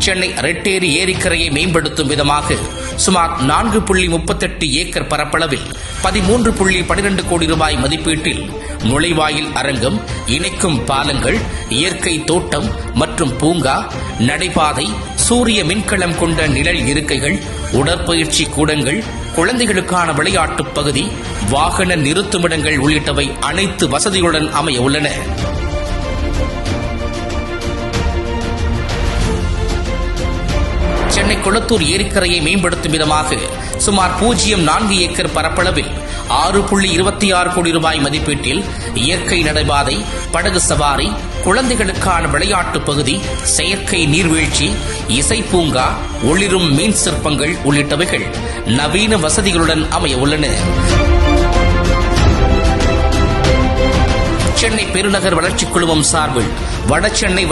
சென்னை ரெட்டேரி ஏரிக்கரையை மேம்படுத்தும் விதமாக சுமார் 4.38 ஏக்கர் பரப்பளவில் 13.12 கோடி ரூபாய் மதிப்பீட்டில் நுழைவாயில் அரங்கம், இணைக்கும் பாலங்கள், இயற்கை தோட்டம் மற்றும் பூங்கா, நடைபாதை, சூரிய மின்கலம் கொண்ட நிழல் இருக்கைகள், உடற்பயிற்சி கூடங்கள், குழந்தைகளுக்கான விளையாட்டுப் பகுதி, வாகன நிறுத்துமிடங்கள் உள்ளிட்டவை அனைத்து வசதிகளுடன் அமைய உள்ளன. சென்னை கொளத்தூர் ஏரிக்கரையை மேம்படுத்தும் விதமாக சுமார் 0.4 ஏக்கர் பரப்பளவில் 6.26 கோடி ரூபாய் மதிப்பீட்டில் இயற்கை நடைபாதை, படகு சவாரி, குழந்தைகளுக்கான விளையாட்டுப் பகுதி, செயற்கை நீர்வீழ்ச்சி, இசை பூங்கா, ஒளிரும் மீன் சிற்பங்கள் உள்ளிட்டவைகள் நவீன வசதிகளுடன் அமைய உள்ளன. சென்னை பெருநகர் வளர்ச்சிக் குழுமம் சார்பில் வடசென்னை